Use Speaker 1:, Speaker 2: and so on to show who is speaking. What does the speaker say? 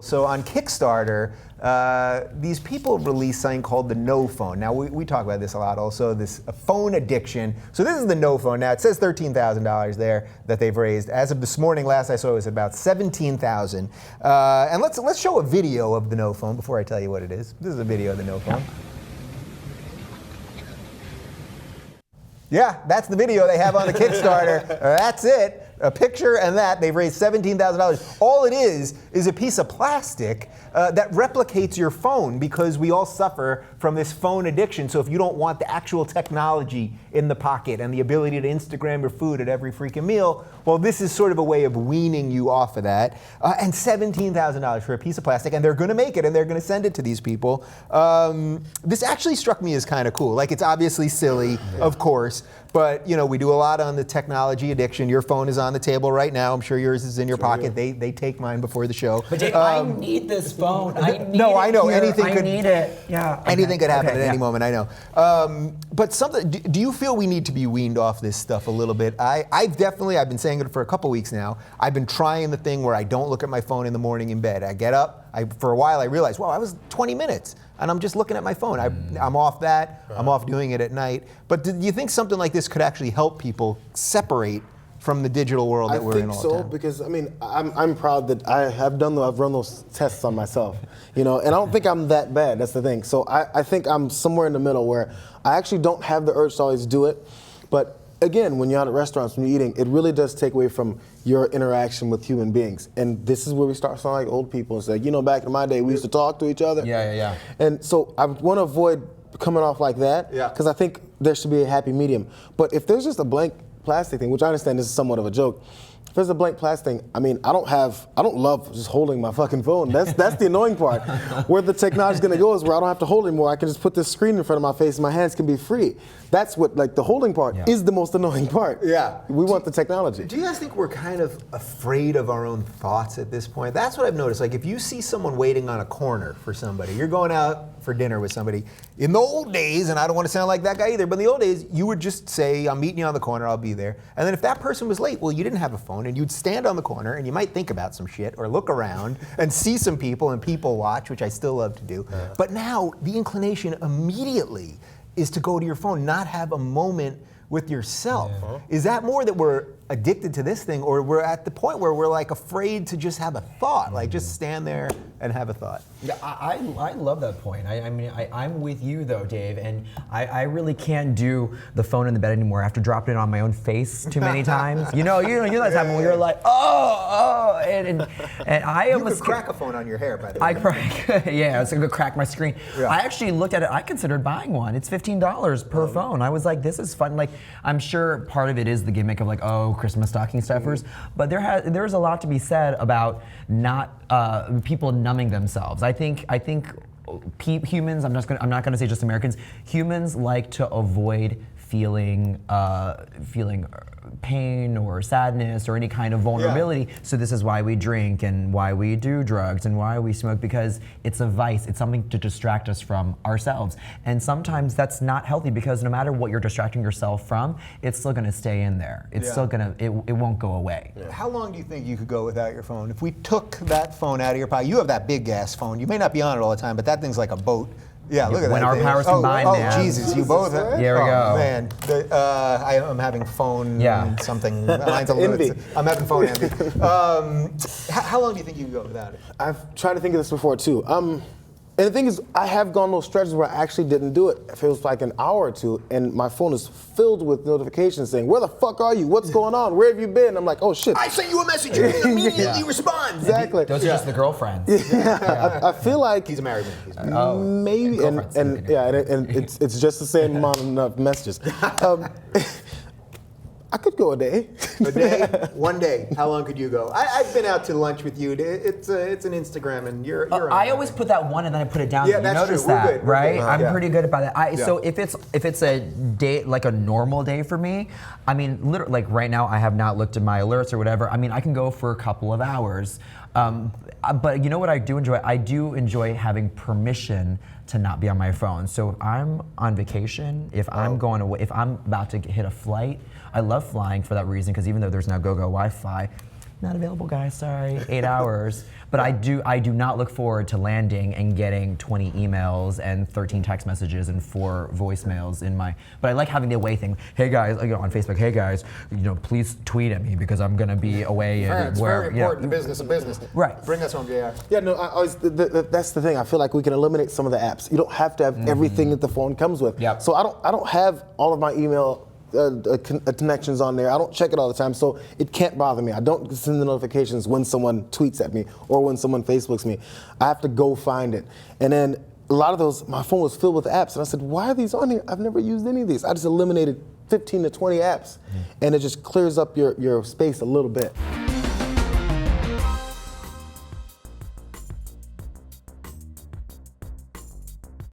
Speaker 1: So on Kickstarter, these people released something called the NoPhone. Now we talk about this a lot also, this phone addiction. So this is the NoPhone. Now it says $13,000 there that they've raised. As of this morning, last I saw it was about $17,000. And let's show a video of the NoPhone before I tell you what it is. This is a video of the NoPhone. Yeah, that's the video they have on the Kickstarter. That's it. A picture and that. They've raised $17,000. All it is a piece of plastic that replicates your phone, because we all suffer from this phone addiction. So if you don't want the actual technology in the pocket and the ability to Instagram your food at every freaking meal, well, this is sort of a way of weaning you off of that. And $17,000 for a piece of plastic, and they're going to make it, and they're going to send it to these people. This actually struck me as kind of cool. Like, it's obviously silly, of course, but you know, we do a lot on the technology addiction. Your phone is on the table right now. I'm sure yours is in your pocket. They take mine before the show.
Speaker 2: But Dave, I need this phone. I need
Speaker 1: no, I know.
Speaker 2: Here.
Speaker 1: Anything could.
Speaker 2: I need it. Yeah.
Speaker 1: Anything could happen at any moment. I know. But something. Do you feel we need to be weaned off this stuff a little bit? I've been saying it for a couple weeks now. I've been trying the thing where I don't look at my phone in the morning in bed. I get up. For a while I realized, wow, I was 20 minutes. And I'm just looking at my phone. I'm off that. I'm off doing it at night. But do you think something like this could actually help people separate from the digital world that we're in all the time?
Speaker 3: I think so, because I mean, I'm proud that I've run those tests on myself, you know, and I don't think I'm that bad. That's the thing. So I think I'm somewhere in the middle where I actually don't have the urge to always do it. But again, when you're out at restaurants, when you're eating, it really does take away from your interaction with human beings. And this is where we start sounding like old people and say, you know, back in my day, we used to talk to each other.
Speaker 2: Yeah.
Speaker 3: And so I want to avoid coming off like that, because I think there should be a happy medium. But if there's just a blank plastic thing, which I understand this is somewhat of a joke, if there's a blank plastic thing, I mean, I don't love just holding my fucking phone. That's the annoying part. Where the technology's gonna go is where I don't have to hold it anymore. I can just put this screen in front of my face and my hands can be free. That's what, like, the holding part is the most annoying part.
Speaker 1: Yeah.
Speaker 3: We want the technology.
Speaker 1: Do you guys think we're kind of afraid of our own thoughts at this point? That's what I've noticed. Like, if you see someone waiting on a corner for somebody, you're going out for dinner with somebody. In the old days, and I don't want to sound like that guy either, but in the old days, you would just say, I'm meeting you on the corner, I'll be there. And then if that person was late, well, you didn't have a phone, and you'd stand on the corner, and you might think about some shit, or look around, and see some people, and people watch, which I still love to do. But now, the inclination immediately is to go to your phone, not have a moment with yourself. Is that more that we're addicted to this thing, or we're at the point where we're like afraid to just have a thought, like just stand there and have a thought?
Speaker 2: Yeah, I love that point. I'm with you though, Dave, and I really can't do the phone in the bed anymore after dropping it on my own face too many times. You know that's happened when you're like, and I almost
Speaker 1: crack a phone on your hair, by the way.
Speaker 2: I crack, yeah, it's gonna crack my screen. Yeah. I actually looked at it. I considered buying one. It's $15 per phone. I was like, this is fun. Like, I'm sure part of it is the gimmick of like, oh, Christmas stocking stuffers, but there's a lot to be said about not people numbing themselves. I think humans. I'm not gonna say just Americans. Humans like to avoid feeling pain or sadness or any kind of vulnerability. Yeah. So this is why we drink and why we do drugs and why we smoke, because it's a vice. It's something to distract us from ourselves. And sometimes that's not healthy, because no matter what you're distracting yourself from, it's still gonna stay in there. It's still gonna, it won't go away.
Speaker 1: Yeah. How long do you think you could go without your phone? If we took that phone out of your pocket, you have that big ass phone. You may not be on it all the time, but that thing's like a boat. Yeah, look at that.
Speaker 2: When our powers combine, man.
Speaker 1: Oh, Jesus, you both have.
Speaker 2: Here we go.
Speaker 1: Man, I'm having phone something.
Speaker 3: Envy.
Speaker 1: I'm having phone envy. How long do you think you can go without it?
Speaker 3: I've tried to think of this before too. And the thing is, I have gone those stretches where I actually didn't do it. It feels like an hour or two, and my phone is filled with notifications saying, where the fuck are you? What's going on? Where have you been? I'm like, oh shit.
Speaker 1: I sent you a message, you didn't immediately respond.
Speaker 3: Exactly.
Speaker 2: Those are just the girlfriends.
Speaker 3: I feel like
Speaker 1: he's a married man.
Speaker 3: Maybe, and it's just the same amount of messages. I could go a day.
Speaker 1: A day? One day. How long could you go? I've been out to lunch with you. It's an Instagram, and you're on
Speaker 2: I always put that one and then I put it down.
Speaker 1: Yeah,
Speaker 2: you
Speaker 1: that's
Speaker 2: notice
Speaker 1: true.
Speaker 2: that,
Speaker 1: We're good.
Speaker 2: right? I'm
Speaker 1: Yeah.
Speaker 2: pretty good about that. So if it's a day, like a normal day for me, I mean, literally, like right now, I have not looked at my alerts or whatever. I mean, I can go for a couple of hours. But you know what I do enjoy? I do enjoy having permission to not be on my phone. So if I'm on vacation, if I'm going away, if I'm about to hit a flight, I love flying for that reason, because even though there's now go-go Wi-Fi, not available, guys. Sorry, 8 hours. But I do not look forward to landing and getting 20 emails and 13 text messages and 4 voicemails in my. But I like having the away thing. Hey guys, on Facebook. Hey guys, please tweet at me because I'm gonna be away.
Speaker 4: It's very important to business and business.
Speaker 2: Right.
Speaker 4: Bring us home, JR.
Speaker 3: Yeah, no, I always, that's the thing. I feel like we can eliminate some of the apps. You don't have to have everything that the phone comes with.
Speaker 2: Yep.
Speaker 3: So I don't have all of my email connections on there. I don't check it all the time, so it can't bother me. I don't send the notifications when someone tweets at me or when someone Facebooks me. I have to go find it. And then a lot of those, my phone was filled with apps, and I said, why are these on here? I've never used any of these. I just eliminated 15 to 20 apps, and it just clears up your space a little bit.